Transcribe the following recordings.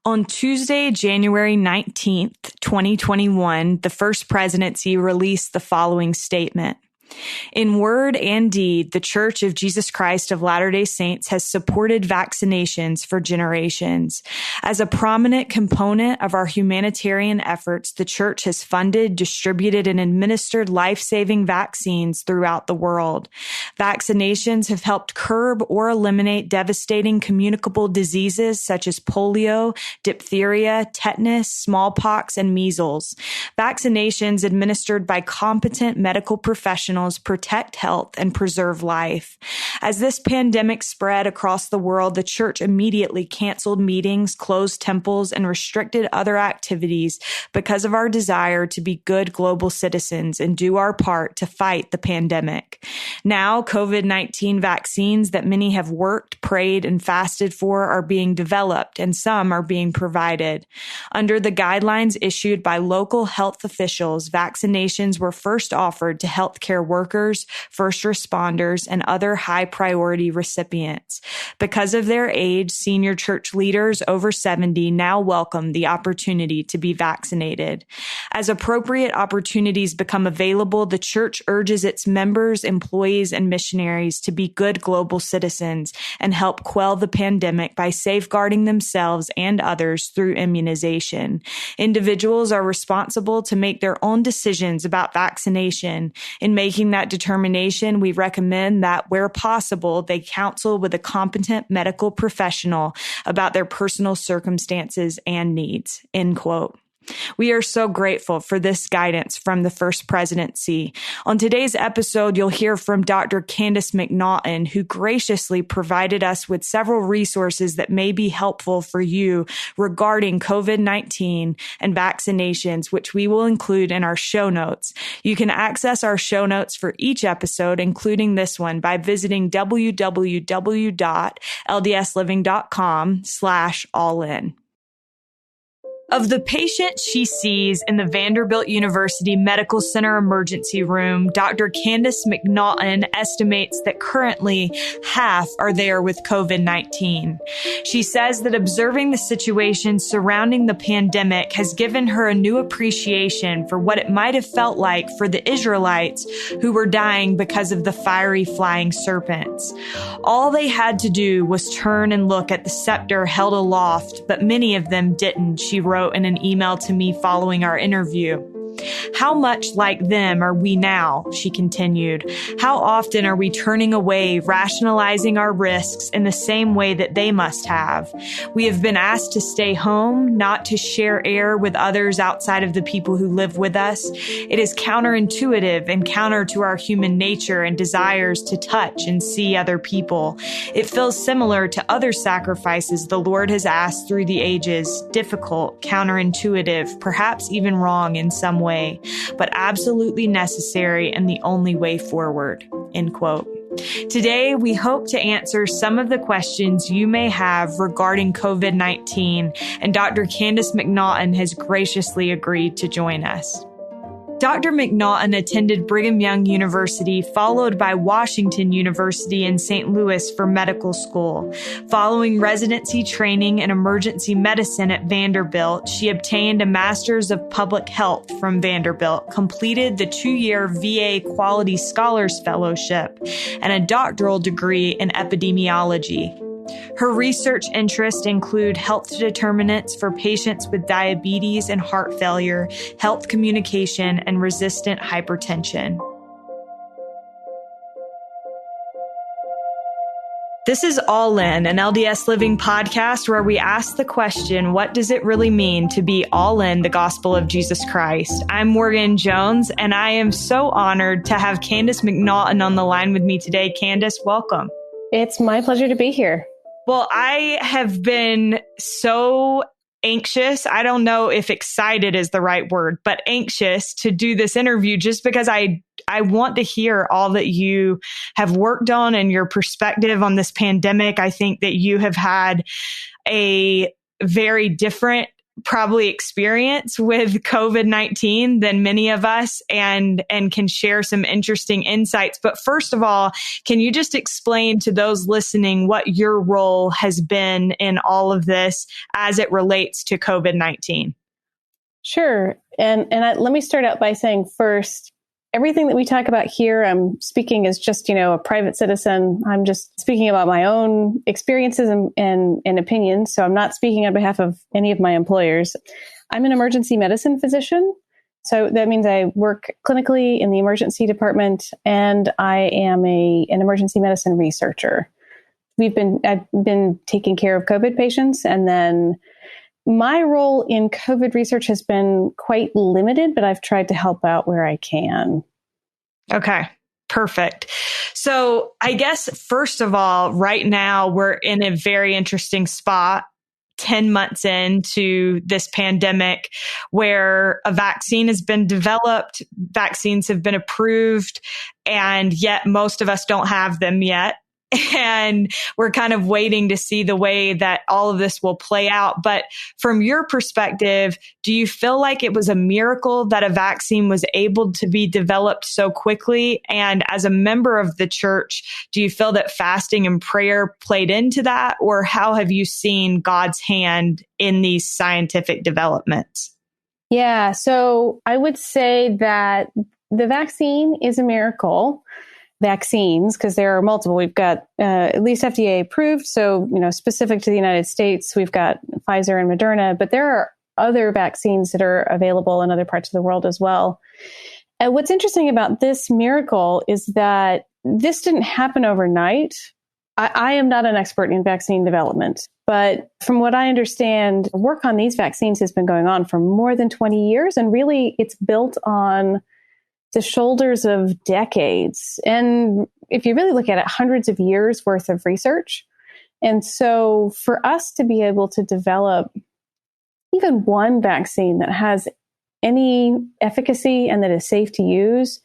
On Tuesday, January 19th, 2021, the First Presidency released the following statement. In word and deed, the Church of Jesus Christ of Latter-day Saints has supported vaccinations for generations. As a prominent component of our humanitarian efforts, the Church has funded, distributed, and administered life-saving vaccines throughout the world. Vaccinations have helped curb or eliminate devastating communicable diseases such as polio, diphtheria, tetanus, smallpox, and measles. Vaccinations administered by competent medical professionals protect health and preserve life. As this pandemic spread across the world, the Church immediately canceled meetings, closed temples, and restricted other activities because of our desire to be good global citizens and do our part to fight the pandemic. Now, COVID-19 vaccines that many have worked, prayed, and fasted for are being developed, and some are being provided. Under the guidelines issued by local health officials, vaccinations were first offered to healthcare workers, first responders, and other high-priority recipients. Because of their age, senior church leaders over 70 now welcome the opportunity to be vaccinated. As appropriate opportunities become available, the Church urges its members, employees, and missionaries to be good global citizens and help quell the pandemic by safeguarding themselves and others through immunization. Individuals are responsible to make their own decisions about vaccination. In making that determination, we recommend that where possible, they counsel with a competent medical professional about their personal circumstances and needs, end quote. We are so grateful for this guidance from the First Presidency. On today's episode, you'll hear from Dr. Candace Mcnaughton, who graciously provided us with several resources that may be helpful for you regarding COVID-19 and vaccinations, which we will include in our show notes. You can access our show notes for each episode, including this one, by visiting www.ldsliving.com/allin. Of the patient she sees in the Vanderbilt University Medical Center emergency room, Dr. Candace Mcnaughton estimates that currently half are there with COVID-19. She says that observing the situation surrounding the pandemic has given her a new appreciation for what it might have felt like for the Israelites who were dying because of the fiery flying serpents. All they had to do was turn and look at the scepter held aloft, but many of them didn't, she wrote in an email to me following our interview. How much like them are we now? She continued. How often are we turning away, rationalizing our risks in the same way that they must have? We have been asked to stay home, not to share air with others outside of the people who live with us. It is counterintuitive and counter to our human nature and desires to touch and see other people. It feels similar to other sacrifices the Lord has asked through the ages, difficult, counterintuitive, perhaps even wrong in some way, but absolutely necessary and the only way forward, end quote. Today, we hope to answer some of the questions you may have regarding COVID-19, and Dr. Candace Mcnaughton has graciously agreed to join us. Dr. Mcnaughton attended Brigham Young University, followed by Washington University in St. Louis for medical school. Following residency training in emergency medicine at Vanderbilt, she obtained a Master's of Public Health from Vanderbilt, completed the 2-year VA Quality Scholars Fellowship, and a doctoral degree in epidemiology. Her research interests include health determinants for patients with diabetes and heart failure, health communication, and resistant hypertension. This is All In, an LDS Living podcast where we ask the question, what does it really mean to be all in the gospel of Jesus Christ? I'm Morgan Jones, and I am so honored to have Candace Mcnaughton on the line with me today. Candace, welcome. It's my pleasure to be here. Well, I have been so anxious. I don't know if excited is the right word, but anxious to do this interview just because I want to hear all that you have worked on and your perspective on this pandemic. I think that you have had a very different probably experience with COVID-19 than many of us and can share some interesting insights. But first of all, can you just explain to those listening what your role has been in all of this as it relates to COVID-19? Sure. Let me start out by saying first, everything that we talk about here, I'm speaking as just, a private citizen. I'm just speaking about my own experiences and opinions. So I'm not speaking on behalf of any of my employers. I'm an emergency medicine physician. So that means I work clinically in the emergency department, and I am an emergency medicine researcher. I've been taking care of COVID patients, and then my role in COVID research has been quite limited, but I've tried to help out where I can. Okay, perfect. So I guess, first of all, right now we're in a very interesting spot, 10 months into this pandemic, where a vaccine has been developed, vaccines have been approved, and yet most of us don't have them yet. And we're kind of waiting to see the way that all of this will play out. But from your perspective, do you feel like it was a miracle that a vaccine was able to be developed so quickly? And as a member of the church, do you feel that fasting and prayer played into that? Or how have you seen God's hand in these scientific developments? Yeah, so I would say that the vaccine is a miracle. Vaccines, because there are multiple. We've got at least FDA approved. So, specific to the United States, we've got Pfizer and Moderna, but there are other vaccines that are available in other parts of the world as well. And what's interesting about this miracle is that this didn't happen overnight. I am not an expert in vaccine development, but from what I understand, work on these vaccines has been going on for more than 20 years. And really, it's built on the shoulders of decades. And if you really look at it, hundreds of years worth of research. And so for us to be able to develop even one vaccine that has any efficacy and that is safe to use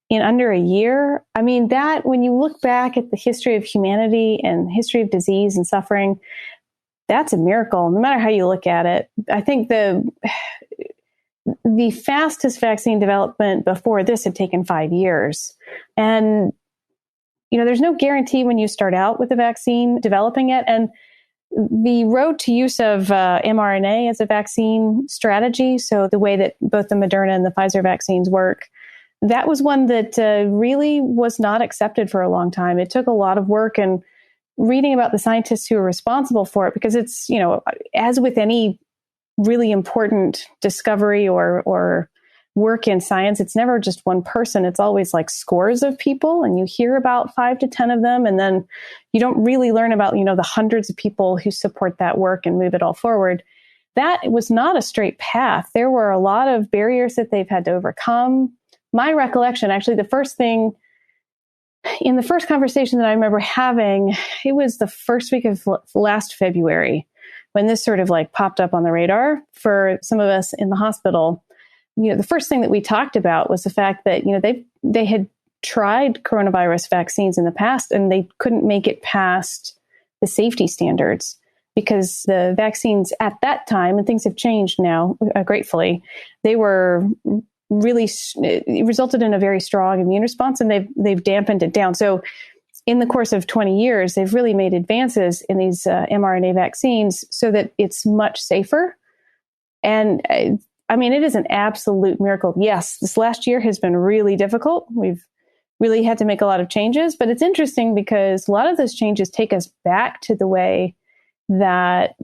in under a year, I mean, that when you look back at the history of humanity and history of disease and suffering, that's a miracle, no matter how you look at it. I think the fastest vaccine development before this had taken 5 years. And, there's no guarantee when you start out with a vaccine developing it. And the road to use of mRNA as a vaccine strategy, so the way that both the Moderna and the Pfizer vaccines work, that was one that really was not accepted for a long time. It took a lot of work and reading about the scientists who are responsible for it, because it's, as with any really important discovery or work in science, it's never just one person. It's always like scores of people, and you hear about 5 to 10 of them, and then you don't really learn about, the hundreds of people who support that work and move it all forward. That was not a straight path. There were a lot of barriers that they've had to overcome. My recollection, actually, the first thing in the first conversation that I remember having, it was the first week of last February, when this sort of popped up on the radar for some of us in the hospital. The first thing that we talked about was the fact that, they had tried coronavirus vaccines in the past, and they couldn't make it past the safety standards, because the vaccines at that time, and things have changed now, gratefully, they were really, it resulted in a very strong immune response, and they've dampened it down. So in the course of 20 years, they've really made advances in these mRNA vaccines so that it's much safer. And it is an absolute miracle. Yes, this last year has been really difficult. We've really had to make a lot of changes, but it's interesting because a lot of those changes take us back to the way that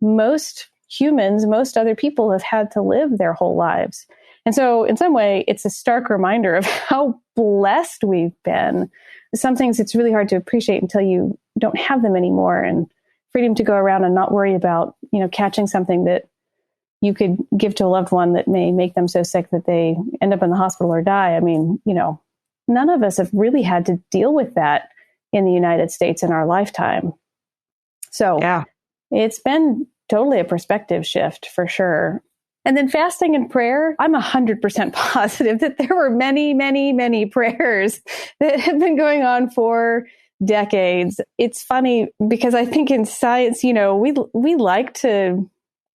most humans, most other people have had to live their whole lives. And so in some way, it's a stark reminder of how blessed we've been. Some things it's really hard to appreciate until you don't have them anymore, and freedom to go around and not worry about, catching something that you could give to a loved one that may make them so sick that they end up in the hospital or die. I mean, none of us have really had to deal with that in the United States in our lifetime. So yeah, it's been totally a perspective shift for sure. And then fasting and prayer, I'm 100% positive that there were many, many, many prayers that have been going on for decades. It's funny because I think in science, we like to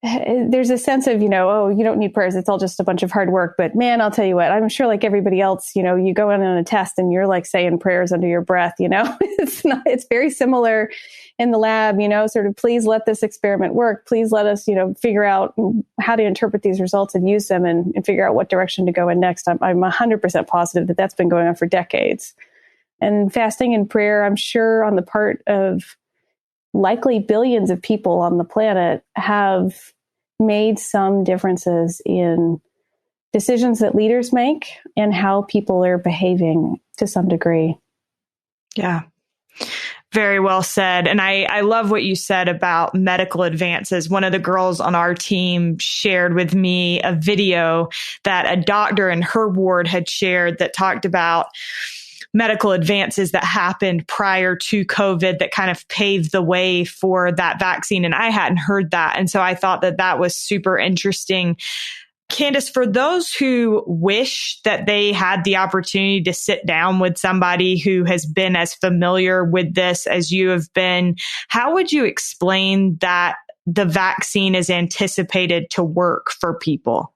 there's a sense of, oh, you don't need prayers. It's all just a bunch of hard work. But man, I'll tell you what, I'm sure like everybody else, you go in on a test and you're like saying prayers under your breath, it's very similar in the lab, sort of, please let this experiment work. Please let us, figure out how to interpret these results and use them and figure out what direction to go in next. I'm 100% positive that that's been going on for decades. And fasting and prayer, I'm sure on the part of likely billions of people on the planet, have made some differences in decisions that leaders make and how people are behaving to some degree. Yeah. Very well said. And I love what you said about medical advances. One of the girls on our team shared with me a video that a doctor in her ward had shared that talked about medical advances that happened prior to COVID that kind of paved the way for that vaccine. And I hadn't heard that. And so I thought that that was super interesting. Candace, for those who wish that they had the opportunity to sit down with somebody who has been as familiar with this as you have been, how would you explain that the vaccine is anticipated to work for people?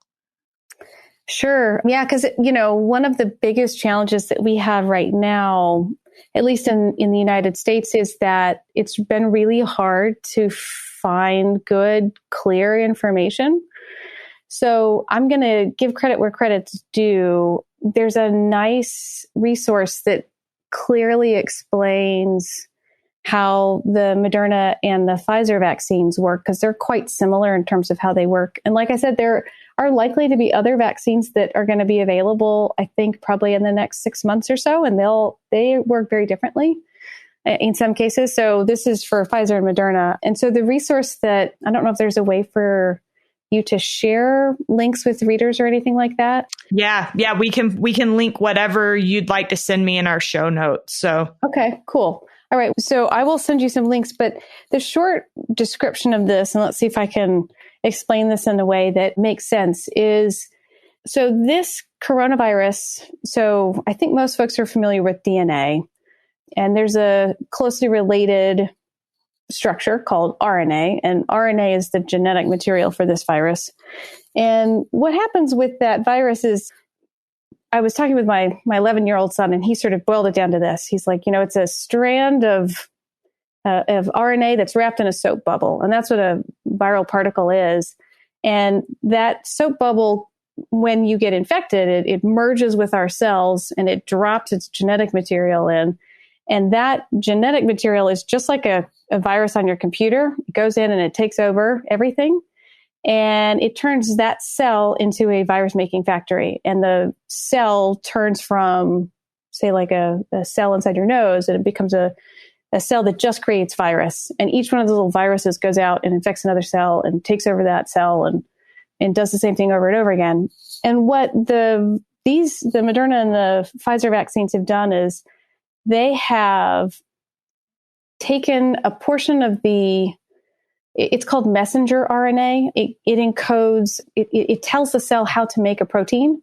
Sure. Yeah, because, one of the biggest challenges that we have right now, at least in the United States, is that it's been really hard to find good, clear information. So I'm going to give credit where credit's due. There's a nice resource that clearly explains how the Moderna and the Pfizer vaccines work, because they're quite similar in terms of how they work. And like I said, there are likely to be other vaccines that are going to be available, I think, probably in the next 6 months or so, and they work very differently in some cases. So this is for Pfizer and Moderna. And so the resource that, I don't know if there's a way for you to share links with readers or anything like that. Yeah, we can link whatever you'd like to send me in our show notes. So okay, cool. All right. So I will send you some links, but the short description of this, and let's see if I can explain this in a way that makes sense, is so this coronavirus. So I think most folks are familiar with DNA, and there's a closely related structure called RNA, and RNA is the genetic material for this virus. And what happens with that virus is, I was talking with my 11-year-old son, and he sort of boiled it down to this. He's like, it's a strand of RNA that's wrapped in a soap bubble. And that's what a viral particle is. And that soap bubble, when you get infected, it merges with our cells and it drops its genetic material in. And that genetic material is just like a virus on your computer. It goes in and it takes over everything. And it turns that cell into a virus-making factory. And the cell turns from, say, like a cell inside your nose, and it becomes a cell that just creates virus. And each one of those little viruses goes out and infects another cell and takes over that cell and does the same thing over and over again. And what the Moderna and the Pfizer vaccines have done is they have taken a portion of it's called messenger RNA. It encodes, it tells the cell how to make a protein.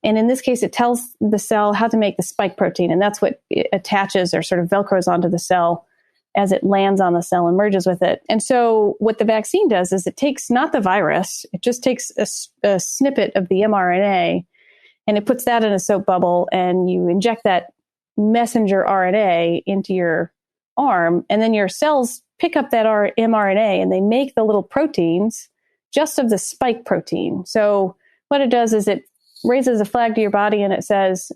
And in this case, it tells the cell how to make the spike protein. And that's what it attaches or sort of Velcros onto the cell as it lands on the cell and merges with it. And so what the vaccine does is it takes not the virus, it just takes a snippet of the mRNA, and it puts that in a soap bubble, and you inject that messenger RNA into your arm, and then your cells pick up that mRNA and they make the little proteins just of the spike protein. So what it does is it raises a flag to your body and it says,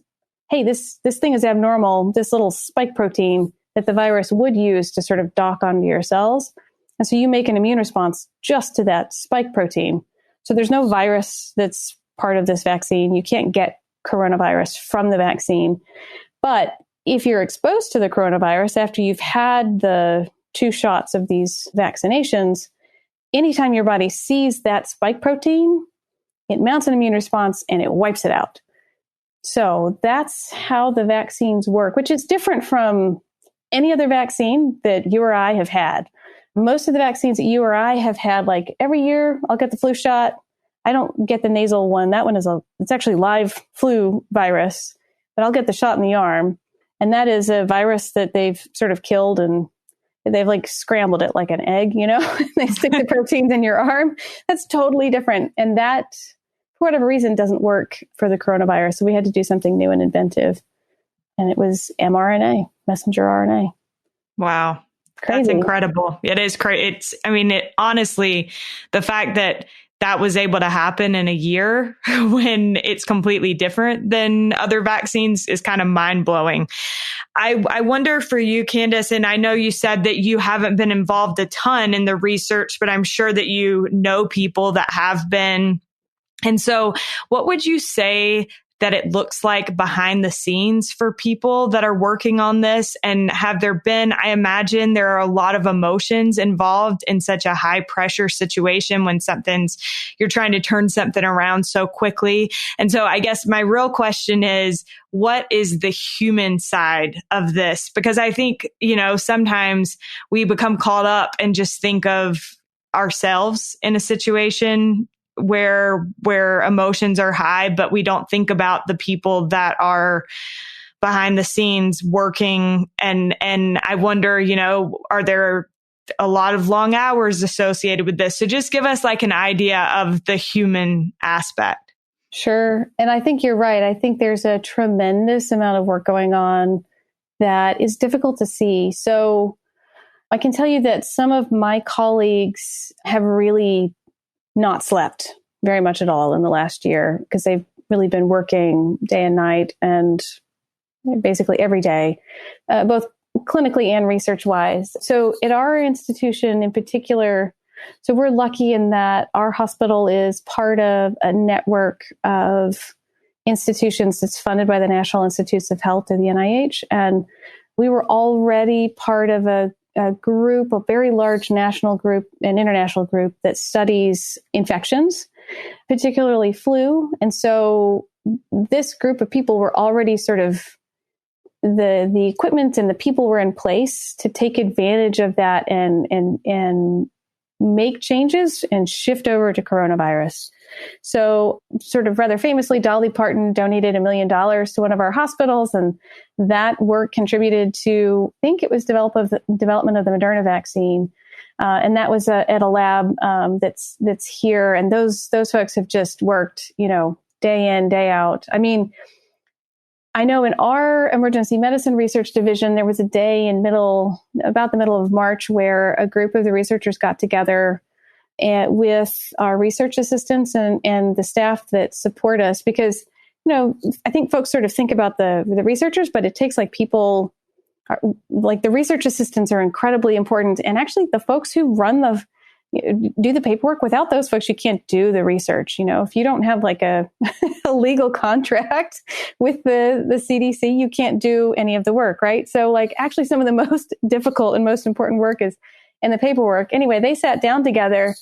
hey, this thing is abnormal, this little spike protein that the virus would use to sort of dock onto your cells. And so you make an immune response just to that spike protein. So there's no virus that's part of this vaccine. You can't get coronavirus from the vaccine. But if you're exposed to the coronavirus after you've had the 2 shots of these vaccinations, anytime your body sees that spike protein, it mounts an immune response and it wipes it out. So that's how the vaccines work, which is different from any other vaccine that you or I have had. Most of the vaccines that you or I have had, like every year, I'll get the flu shot. I don't get the nasal one. That one it's actually live flu virus, but I'll get the shot in the arm. And that is a virus that they've sort of killed and they've like scrambled it like an egg, they stick the proteins in your arm. That's totally different. And that, for whatever reason, doesn't work for the coronavirus. So we had to do something new and inventive. And it was mRNA, messenger RNA. Wow. Crazy. That's incredible. It is crazy. Honestly, the fact that was able to happen in a year when it's completely different than other vaccines is kind of mind blowing. I wonder for you, Candace, and I know you said that you haven't been involved a ton in the research, but I'm sure that you know people that have been. And so what would you say that it looks like behind the scenes for people that are working on this? And have there been, I imagine there are a lot of emotions involved in such a high pressure situation when you're trying to turn something around so quickly. And so I guess my real question is, what is the human side of this? Because I think, sometimes we become caught up and just think of ourselves in a situation where emotions are high, but we don't think about the people that are behind the scenes working. And I wonder, are there a lot of long hours associated with this? So just give us like an idea of the human aspect. Sure. And I think you're right. I think there's a tremendous amount of work going on that is difficult to see. So I can tell you that some of my colleagues have really not slept very much at all in the last year because they've really been working day and night and basically every day, both clinically and research-wise. So at our institution in particular, so we're lucky in that our hospital is part of a network of institutions that's funded by the National Institutes of Health or the NIH. And we were already part of a group, a very large national group and international group that studies infections, particularly flu. And so this group of people were already sort of the equipment and the people were in place to take advantage of that and make changes and shift over to coronavirus. So sort of rather famously, Dolly Parton donated $1 million to one of our hospitals, and that work contributed to, I think it was development of the Moderna vaccine. And that was at a lab that's here. And those folks have just worked, day in, day out. I mean, I know in our emergency medicine research division, there was a day about the middle of March where a group of the researchers got together with our research assistants and the staff that support us, because, I think folks sort of think about the researchers, but it takes people, like the research assistants are incredibly important. And actually the folks who do the paperwork, without those folks, you can't do the research. If you don't have like a legal contract with the CDC, you can't do any of the work, right? So actually some of the most difficult and most important work is in the paperwork. Anyway, they sat down together.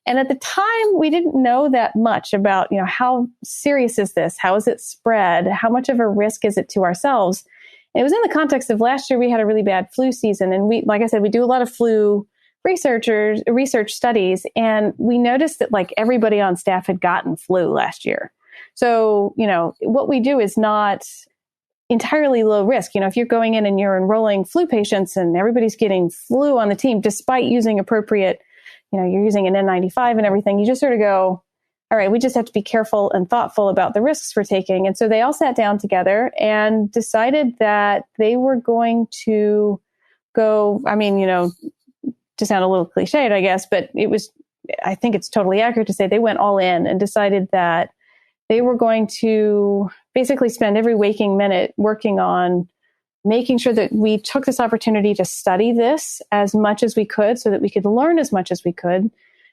And at the time, we didn't know that much about, how serious is this? How is it spread? How much of a risk is it to ourselves? And it was in the context of last year, we had a really bad flu season. And we, like I said, we do a lot of flu research studies. And we noticed that everybody on staff had gotten flu last year. So, what we do is not entirely low risk. If you're going in and you're enrolling flu patients and everybody's getting flu on the team, despite using appropriate, you're using an N95 and everything, you just sort of go, all right, we just have to be careful and thoughtful about the risks we're taking. And so they all sat down together and decided that they were going to go, to sound a little cliched, I guess, but I think it's totally accurate to say they went all in and decided that they were going to basically spend every waking minute working on making sure that we took this opportunity to study this as much as we could so that we could learn as much as we could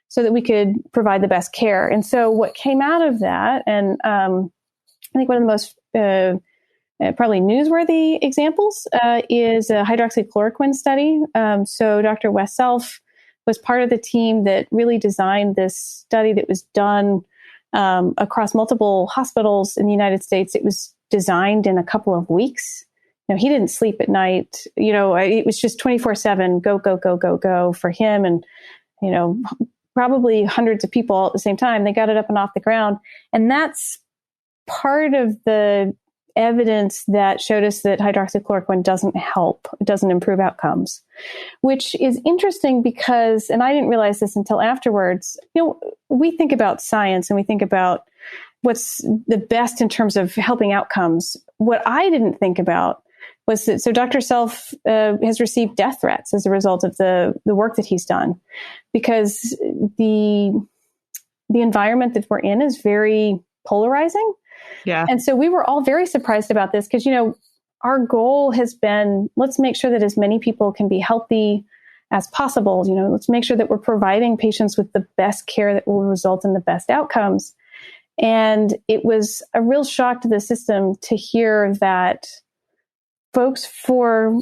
so that we could provide the best care. And so what came out of that, and I think one of the most probably newsworthy examples is a hydroxychloroquine study. So Dr. Wes Self was part of the team that really designed this study that was done across multiple hospitals in the United States. It was designed in a couple of weeks. He didn't sleep at night. It was just 24/7, go, go, go, go, go for him. And, probably hundreds of people all at the same time. They got it up and off the ground. And that's part of the evidence that showed us that hydroxychloroquine doesn't help. It doesn't improve outcomes, which is interesting because, and I didn't realize this until afterwards, we think about science and we think about what's the best in terms of helping outcomes. What I didn't think about was that, so Dr. Self has received death threats as a result of the work that he's done, because the environment that we're in is very polarizing. Yeah. And so we were all very surprised about this because, our goal has been, let's make sure that as many people can be healthy as possible. Let's make sure that we're providing patients with the best care that will result in the best outcomes. And it was a real shock to the system to hear that folks, for,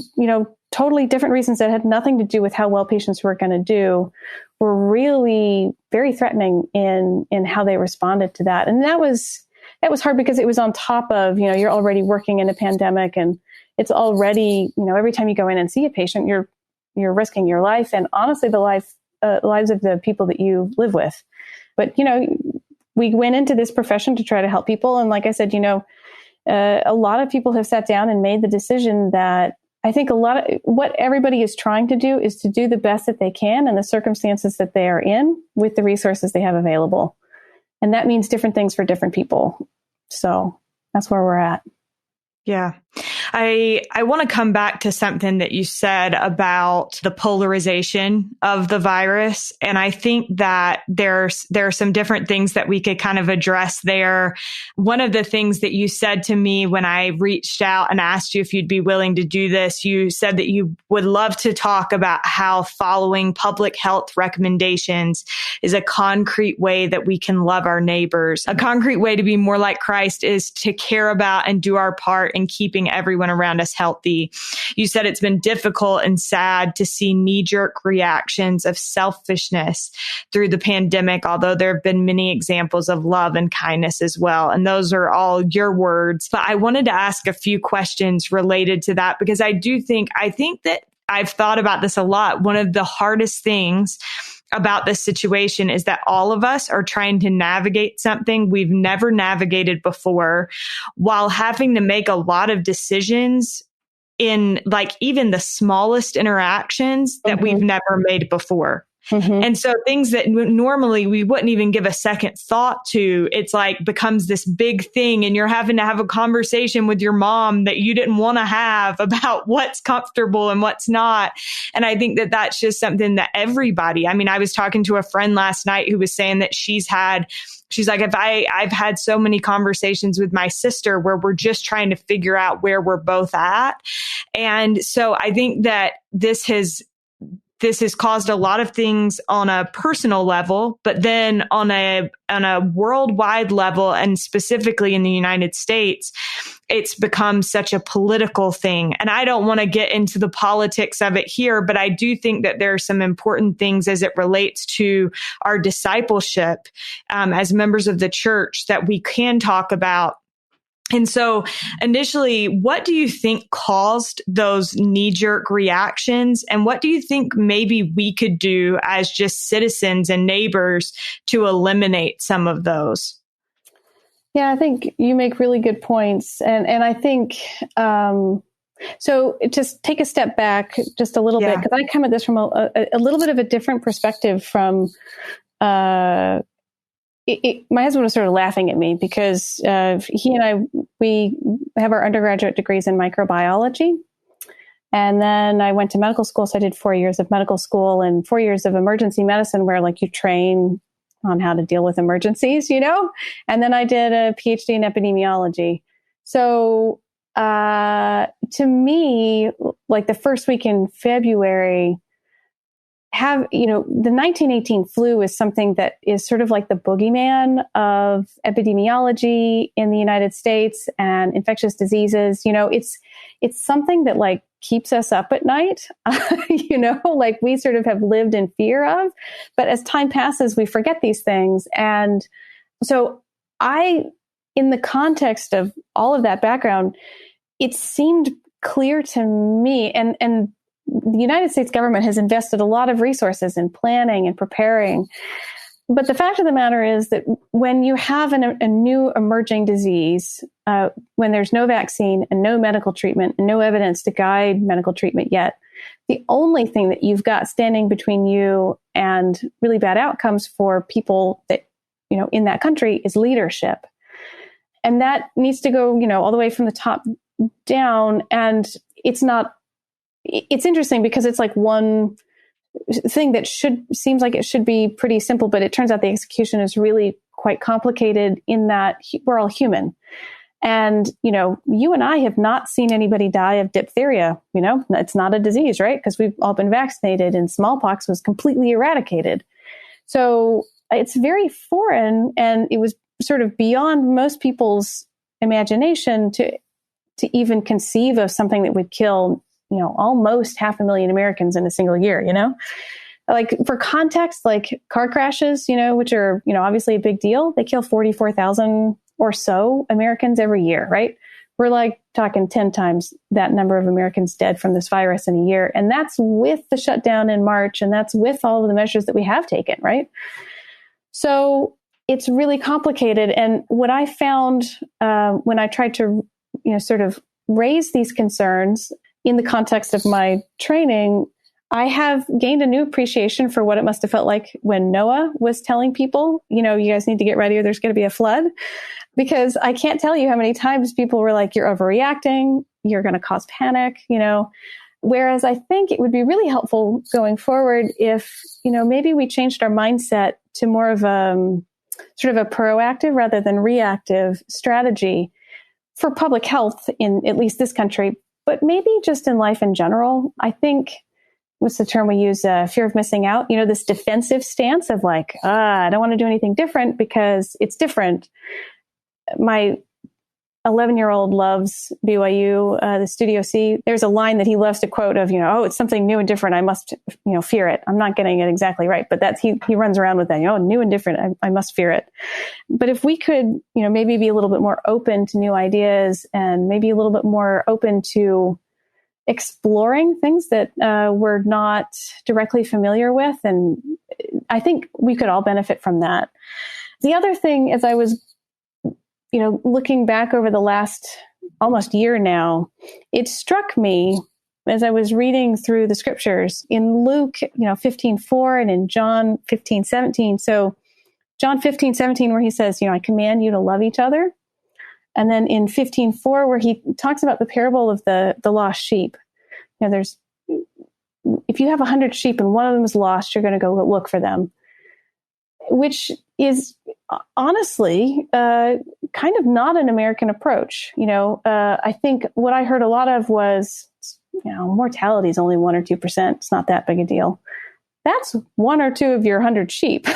totally different reasons that had nothing to do with how well patients were going to do, were really very threatening in how they responded to that. And that was hard because it was on top of, you're already working in a pandemic, and it's already, every time you go in and see a patient, you're risking your life and honestly the lives of the people that you live with. But, we went into this profession to try to help people. And like I said, a lot of people have sat down and made the decision that I think a lot of what everybody is trying to do is to do the best that they can in the circumstances that they are in with the resources they have available. And that means different things for different people. So that's where we're at. Yeah. I want to come back to something that you said about the polarization of the virus. And I think that there are some different things that we could kind of address there. One of the things that you said to me when I reached out and asked you if you'd be willing to do this, you said that you would love to talk about how following public health recommendations is a concrete way that we can love our neighbors. A concrete way to be more like Christ is to care about and do our part in keeping everyone around us healthy. You said it's been difficult and sad to see knee-jerk reactions of selfishness through the pandemic, although there have been many examples of love and kindness as well. And those are all your words. But I wanted to ask a few questions related to that, because I think that I've thought about this a lot. One of the hardest things about this situation is that all of us are trying to navigate something we've never navigated before, while having to make a lot of decisions in like even the smallest interactions that we've never made before. And so things that normally we wouldn't even give a second thought to, it's like becomes this big thing, and you're having to have a conversation with your mom that you didn't want to have about what's comfortable and what's not. And I think that that's just something that everybody, I was talking to a friend last night who was saying that she's like, I've had so many conversations with my sister where we're just trying to figure out where we're both at. And so I think that this has caused a lot of things on a personal level, but then on a worldwide level, and specifically in the United States, it's become such a political thing. And I don't want to get into the politics of it here, but I do think that there are some important things as it relates to our discipleship as members of the church that we can talk about. And so initially, what do you think caused those knee-jerk reactions? And what do you think maybe we could do as just citizens and neighbors to eliminate some of those? Yeah, I think you make really good points. And I think, so just take a step back just a little bit, because I come at this from a little bit of a different perspective from, my husband was sort of laughing at me because he and I, we have our undergraduate degrees in microbiology. And then I went to medical school. So I did 4 years of medical school and 4 years of emergency medicine, where like you train on how to deal with emergencies, And then I did a PhD in epidemiology. So to me, like the first week in February, the 1918 flu is something that is sort of like the boogeyman of epidemiology in the United States and infectious diseases. It's something that like keeps us up at night, like we sort of have lived in fear of. But as time passes, we forget these things. And so in the context of all of that background, it seemed clear to me, and the United States government has invested a lot of resources in planning and preparing. But the fact of the matter is that when you have a new emerging disease, when there's no vaccine and no medical treatment and no evidence to guide medical treatment yet, the only thing that you've got standing between you and really bad outcomes for people that, in that country is leadership. And that needs to go, all the way from the top down. And it's interesting because it's like one thing that seems like it should be pretty simple, but it turns out the execution is really quite complicated in that we're all human. And, you and I have not seen anybody die of diphtheria. It's not a disease, right? Because we've all been vaccinated and smallpox was completely eradicated. So it's very foreign, and it was sort of beyond most people's imagination to even conceive of something that would kill, almost 500,000 Americans in a single year, Like for context, like car crashes, which are, obviously a big deal. They kill 44,000 or so Americans every year, right? We're like talking 10 times that number of Americans dead from this virus in a year. And that's with the shutdown in March. And that's with all of the measures that we have taken, right? So it's really complicated. And what I found when I tried to, sort of raise these concerns in the context of my training, I have gained a new appreciation for what it must have felt like when Noah was telling people, you guys need to get ready or there's going to be a flood. Because I can't tell you how many times people were like, you're overreacting, you're going to cause panic, Whereas I think it would be really helpful going forward if, maybe we changed our mindset to more of a sort of a proactive rather than reactive strategy for public health in at least this country, but maybe just in life in general. I think, what's the term we use? Fear of missing out. This defensive stance of like, I don't want to do anything different because it's different. My 11-year-old loves BYU, the Studio C. There's a line that he loves to quote of, it's something new and different. I must, fear it. I'm not getting it exactly right, but that's, he runs around with that, new and different. I must fear it. But if we could, maybe be a little bit more open to new ideas and maybe a little bit more open to exploring things that we're not directly familiar with. And I think we could all benefit from that. The other thing, as I was looking back over the last almost year now, it struck me as I was reading through the scriptures in Luke, 15:4 and in John 15:17. So John 15:17, where he says, I command you to love each other. And then in 15:4, where he talks about the parable of the lost sheep. If you have 100 sheep and one of them is lost, you're going to go look for them, which is honestly kind of not an American approach. I think what I heard a lot of was, mortality is only 1 or 2%. It's not that big a deal. That's 1 or 2 of your 100 sheep.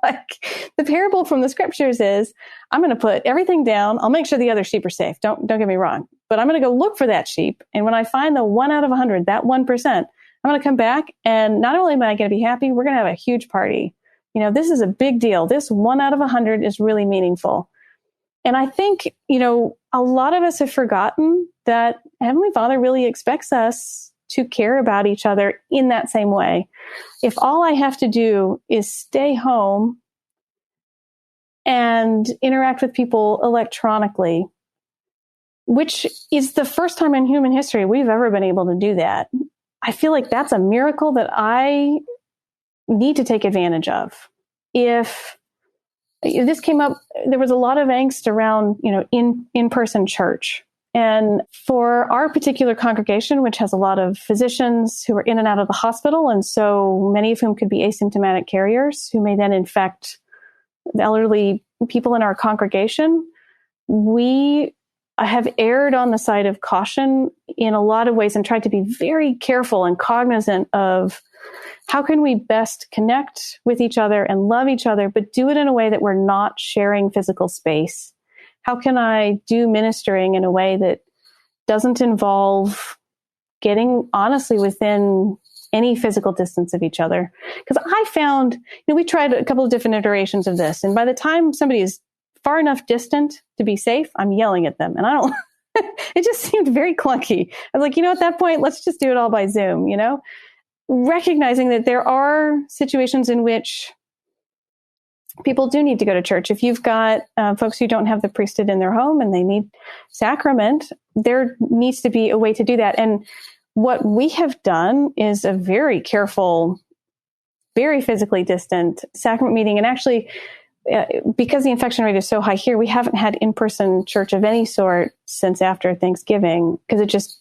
Like the parable from the scriptures is, I'm going to put everything down. I'll make sure the other sheep are safe. Don't get me wrong, but I'm going to go look for that sheep. And when I find the 1 out of 100, that 1%, I'm going to come back. And not only am I going to be happy, we're going to have a huge party. This is a big deal. This 1 out of 100 is really meaningful. And I think, a lot of us have forgotten that Heavenly Father really expects us to care about each other in that same way. If all I have to do is stay home and interact with people electronically, which is the first time in human history we've ever been able to do that, I feel like that's a miracle that I need to take advantage of. If this came up, there was a lot of angst around, in-person church. And for our particular congregation, which has a lot of physicians who are in and out of the hospital, and so many of whom could be asymptomatic carriers who may then infect the elderly people in our congregation, we have erred on the side of caution in a lot of ways and tried to be very careful and cognizant of how can we best connect with each other and love each other, but do it in a way that we're not sharing physical space. How can I do ministering in a way that doesn't involve getting honestly within any physical distance of each other? Because I found, we tried a couple of different iterations of this. And by the time somebody is far enough distant to be safe, I'm yelling at them. And I don't, it just seemed very clunky. I was like, at that point, let's just do it all by Zoom, recognizing that there are situations in which people do need to go to church. If you've got folks who don't have the priesthood in their home and they need sacrament, there needs to be a way to do that. And what we have done is a very careful, very physically distant sacrament meeting. And actually, because the infection rate is so high here, we haven't had in-person church of any sort since after Thanksgiving, because it just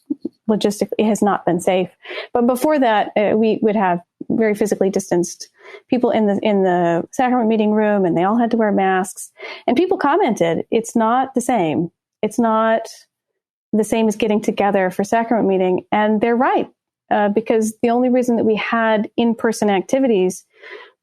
logistically it has not been safe. But before that, we would have very physically distanced people in the sacrament meeting room, and they all had to wear masks. And people commented, it's not the same. It's not the same as getting together for sacrament meeting. And they're right, because the only reason that we had in-person activities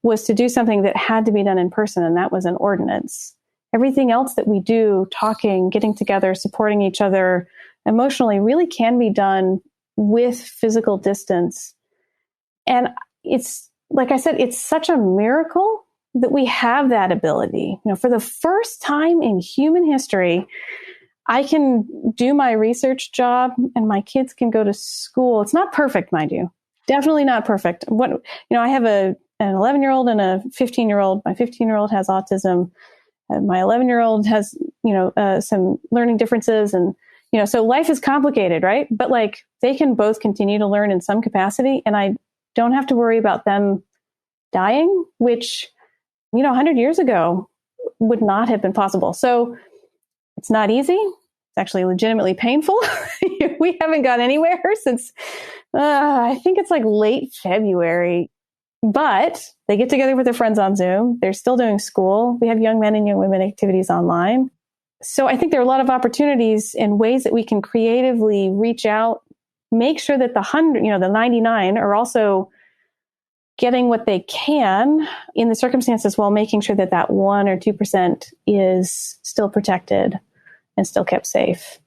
was to do something that had to be done in person, and that was an ordinance. Everything else that we do, talking, getting together, supporting each other emotionally, really can be done with physical distance. And it's, like I said, it's such a miracle that we have that ability. You know, for the first time in human history, I can do my research job and my kids can go to school. It's not perfect, mind you. Definitely not perfect. I have an 11-year-old and a 15-year-old. My 15-year-old has autism. My 11-year-old has, some learning differences. And, so life is complicated, right? But like they can both continue to learn in some capacity. And I don't have to worry about them dying, which, 100 years ago would not have been possible. So it's not easy. It's actually legitimately painful. We haven't gone anywhere since, I think it's like late February. But they get together with their friends on Zoom. They're still doing school. We have young men and young women activities online. So I think there are a lot of opportunities and ways that we can creatively reach out, make sure that the 99 are also getting what they can in the circumstances, while making sure that that 1 or 2% is still protected and still kept safe.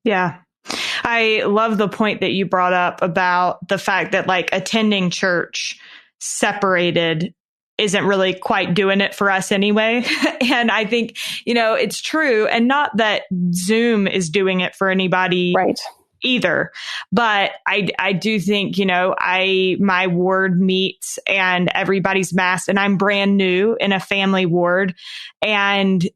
Yeah. I love the point that you brought up about the fact that like attending church separated isn't really quite doing it for us anyway. And I think, it's true. And not that Zoom is doing it for anybody right. either. But I do think, my ward meets and everybody's masked, and I'm brand new in a family ward, and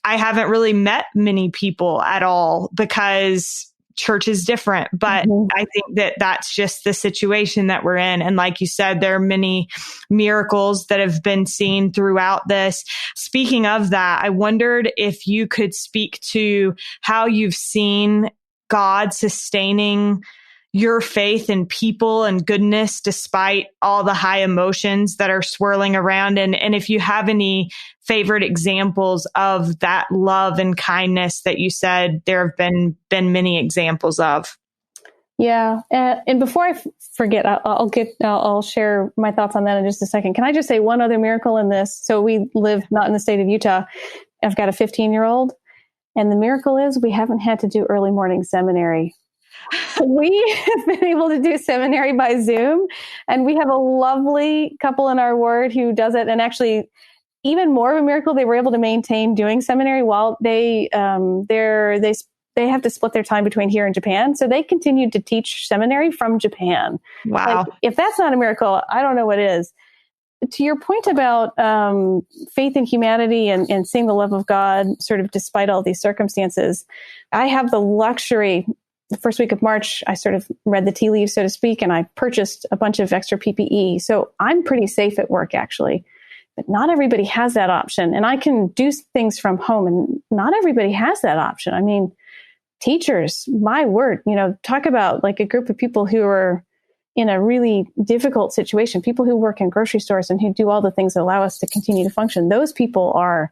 I haven't really met many people at all because church is different. But I think that that's just the situation that we're in. And like you said, there are many miracles that have been seen throughout this. Speaking of that, I wondered if you could speak to how you've seen God sustaining your faith in people and goodness despite all the high emotions that are swirling around. And if you have any favorite examples of that love and kindness that you said there have been many examples of. Yeah. And before I forget, I'll share my thoughts on that in just a second. Can I just say one other miracle in this? So we live not in the state of Utah. I've got a 15-year-old. And the miracle is we haven't had to do early morning seminary. We have been able to do seminary by Zoom, and we have a lovely couple in our ward who does it. And actually, even more of a miracle, they were able to maintain doing seminary while they have to split their time between here and Japan. So they continued to teach seminary from Japan. Wow. Like, if that's not a miracle, I don't know what is. To your point about faith in humanity and seeing the love of God sort of despite all these circumstances, I have the luxury. The first week of March, I sort of read the tea leaves, so to speak, and I purchased a bunch of extra PPE. So I'm pretty safe at work, actually. But not everybody has that option. And I can do things from home, and not everybody has that option. I mean, teachers, my word, talk about like a group of people who are in a really difficult situation, people who work in grocery stores and who do all the things that allow us to continue to function. Those people are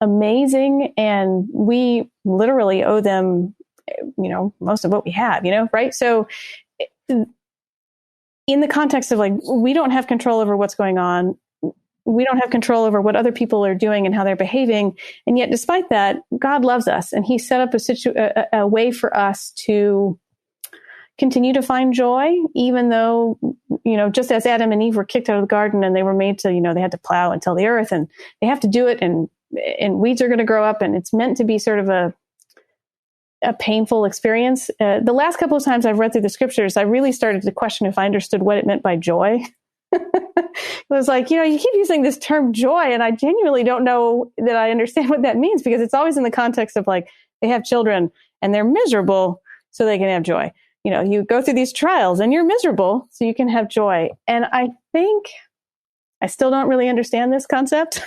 amazing, and we literally owe them most of what we have, right? So in the context of like, we don't have control over what's going on. We don't have control over what other people are doing and how they're behaving. And yet, despite that, God loves us, and he set up a way for us to continue to find joy, even though, just as Adam and Eve were kicked out of the garden and they were made to, they had to plow and till the earth, and they have to do it, and weeds are going to grow up, and it's meant to be sort of a painful experience. The last couple of times I've read through the scriptures, I really started to question if I understood what it meant by joy. It was like, you keep using this term joy, and I genuinely don't know that I understand what that means, because it's always in the context of like, they have children and they're miserable so they can have joy. You go through these trials and you're miserable so you can have joy. And I think I still don't really understand this concept,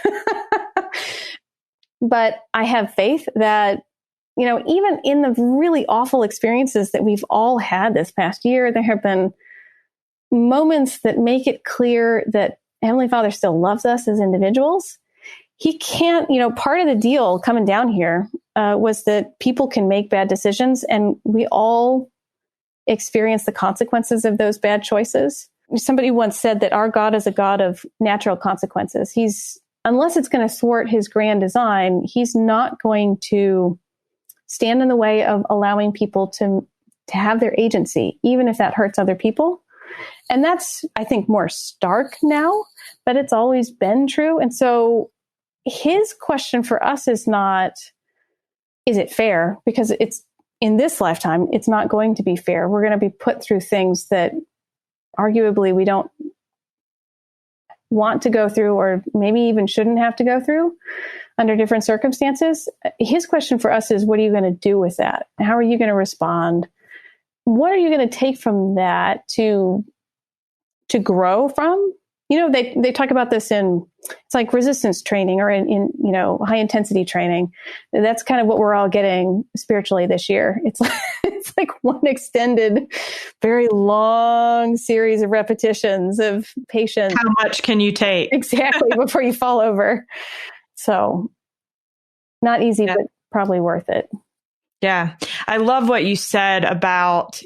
but I have faith that, even in the really awful experiences that we've all had this past year, there have been moments that make it clear that Heavenly Father still loves us as individuals. He can't, part of the deal coming down here was that people can make bad decisions, and we all experience the consequences of those bad choices. Somebody once said that our God is a God of natural consequences. Unless it's going to thwart his grand design, he's not going to stand in the way of allowing people to have their agency, even if that hurts other people. And that's, I think, more stark now, but it's always been true. And so his question for us is not, is it fair? Because it's in this lifetime, it's not going to be fair. We're going to be put through things that arguably we don't want to go through, or maybe even shouldn't have to go through under different circumstances. His question for us is, what are you going to do with that? How are you going to respond? What are you going to take from that to grow from? They talk about this it's like resistance training, or in high intensity training. That's kind of what we're all getting spiritually this year. It's like one extended, very long series of repetitions of patience. How much can you take? Exactly, before you fall over. So not easy, but probably worth it. Yeah. I love what you said about,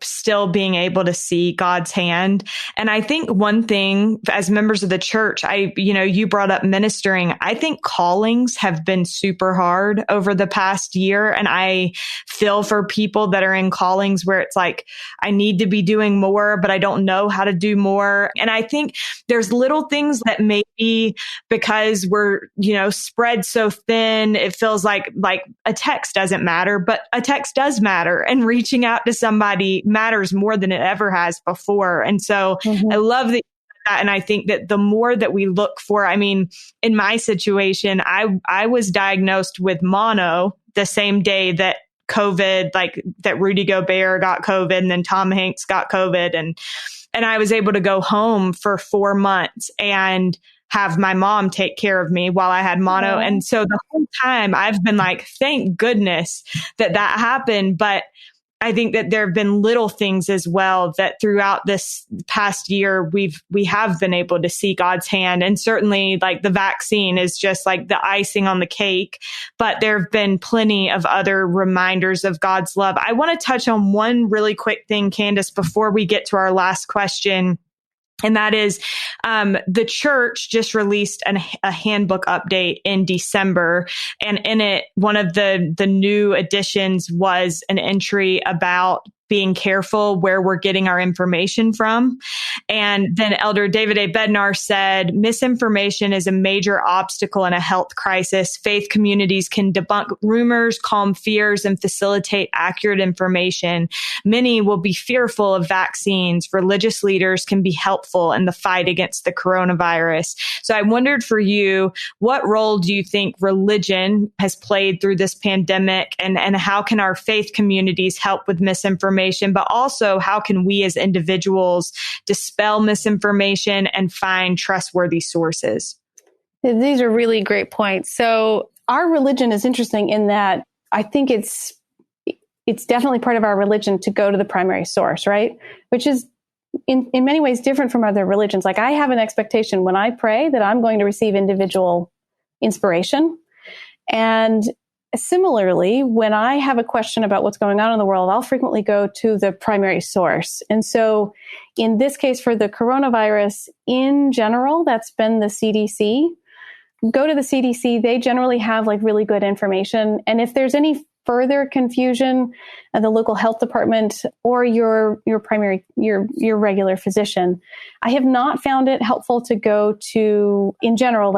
still being able to see God's hand. And I think one thing as members of the church, you brought up ministering. I think callings have been super hard over the past year. And I feel for people that are in callings where it's like, I need to be doing more, but I don't know how to do more. And I think there's little things that maybe because we're, spread so thin, it feels like a text doesn't matter. But a text does matter, and reaching out to somebody matters more than it ever has before. And so I love that. And I think that the more that we look for, in my situation, I was diagnosed with mono the same day that COVID, that Rudy Gobert got COVID, and then Tom Hanks got COVID. And I was able to go home for 4 months and have my mom take care of me while I had mono. Yeah. And so the whole time I've been like, thank goodness that happened. But I think that there have been little things as well that throughout this past year, we have been able to see God's hand. And certainly the vaccine is just like the icing on the cake, but there have been plenty of other reminders of God's love. I want to touch on one really quick thing, Candace, before we get to our last question. And that is, the church just released a handbook update in December. And in it, one of the new additions was an entry about being careful where we're getting our information from. And then Elder David A. Bednar said, misinformation is a major obstacle in a health crisis. Faith communities can debunk rumors, calm fears, and facilitate accurate information. Many will be fearful of vaccines. Religious leaders can be helpful in the fight against the coronavirus. So I wondered for you, what role do you think religion has played through this pandemic, and how can our faith communities help with misinformation? But also, how can we as individuals dispel misinformation and find trustworthy sources? These are really great points. So our religion is interesting in that I think it's definitely part of our religion to go to the primary source, right? Which is in many ways different from other religions. Like, I have an expectation when I pray that I'm going to receive individual inspiration. And similarly, when I have a question about what's going on in the world, I'll frequently go to the primary source. And so in this case, for the coronavirus in general, that's been the CDC. Go to the CDC. They generally have really good information. And if there's any further confusion, the local health department or your regular physician, I have not found it helpful to go to, in general,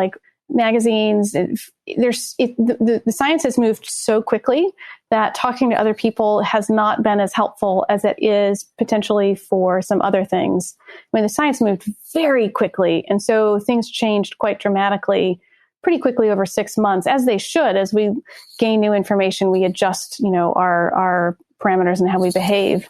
magazines. The science has moved so quickly that talking to other people has not been as helpful as it is potentially for some other things. I mean, the science moved very quickly, and so things changed quite dramatically pretty quickly over 6 months, as they should. As we gain new information, we adjust, our parameters and how we behave.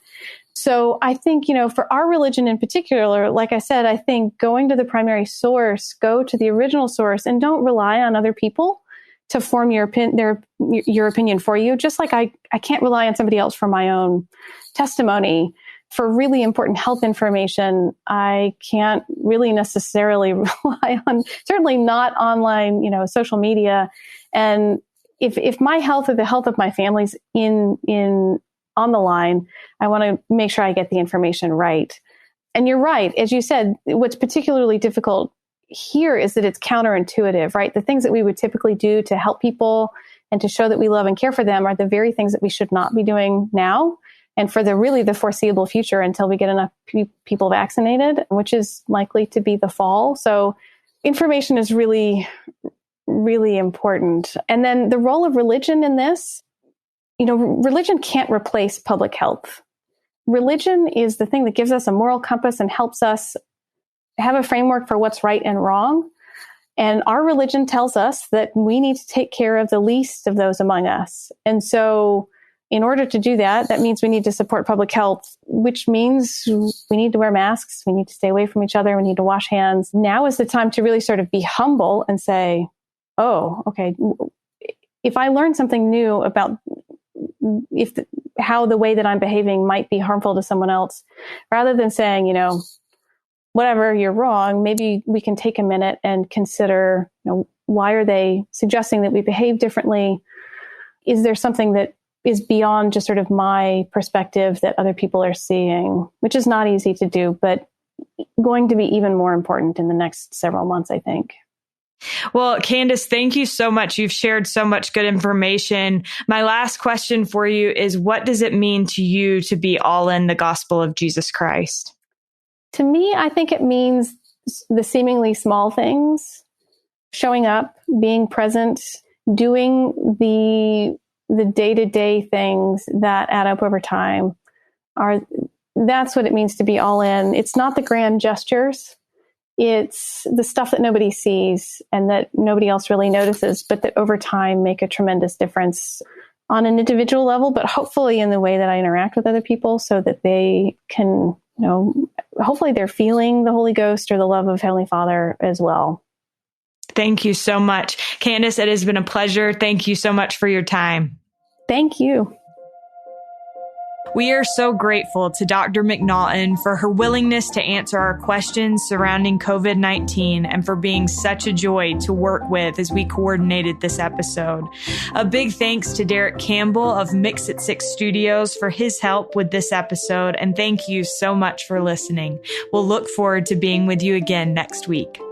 So I think, for our religion in particular, like I said, I think going to the primary source, go to the original source, and don't rely on other people to form your opinion for you. Just like I can't rely on somebody else for my own testimony. For really important health information, I can't really necessarily rely on, certainly not online, social media. And if my health or the health of my family's on the line, I want to make sure I get the information right. And you're right. As you said, what's particularly difficult here is that it's counterintuitive, right? The things that we would typically do to help people and to show that we love and care for them are the very things that we should not be doing now. And for the foreseeable future until we get enough people vaccinated, which is likely to be the fall. So information is really, really important. And then the role of religion in this, religion can't replace public health. Religion is the thing that gives us a moral compass and helps us have a framework for what's right and wrong. And our religion tells us that we need to take care of the least of those among us. And so in order to do that, that means we need to support public health, which means we need to wear masks. We need to stay away from each other. We need to wash hands. Now is the time to really sort of be humble and say, oh, okay, if I learn something new about how the way that I'm behaving might be harmful to someone else, rather than saying, whatever, you're wrong, maybe we can take a minute and consider, why are they suggesting that we behave differently? Is there something that is beyond just sort of my perspective that other people are seeing, which is not easy to do, but going to be even more important in the next several months, I think. Well, Candace, thank you so much. You've shared so much good information. My last question for you is, what does it mean to you to be all in the gospel of Jesus Christ? To me, I think it means the seemingly small things, showing up, being present, doing the day-to-day things that add up over time. That's what it means to be all in. It's not the grand gestures. It's the stuff that nobody sees and that nobody else really notices, but that over time make a tremendous difference on an individual level, but hopefully in the way that I interact with other people so that they can, hopefully they're feeling the Holy Ghost or the love of Heavenly Father as well. Thank you so much. Candace, it has been a pleasure. Thank you so much for your time. Thank you. We are so grateful to Dr. Mcnaughton for her willingness to answer our questions surrounding COVID-19 and for being such a joy to work with as we coordinated this episode. A big thanks to Derek Campbell of Mix at 6 Studios for his help with this episode, and thank you so much for listening. We'll look forward to being with you again next week.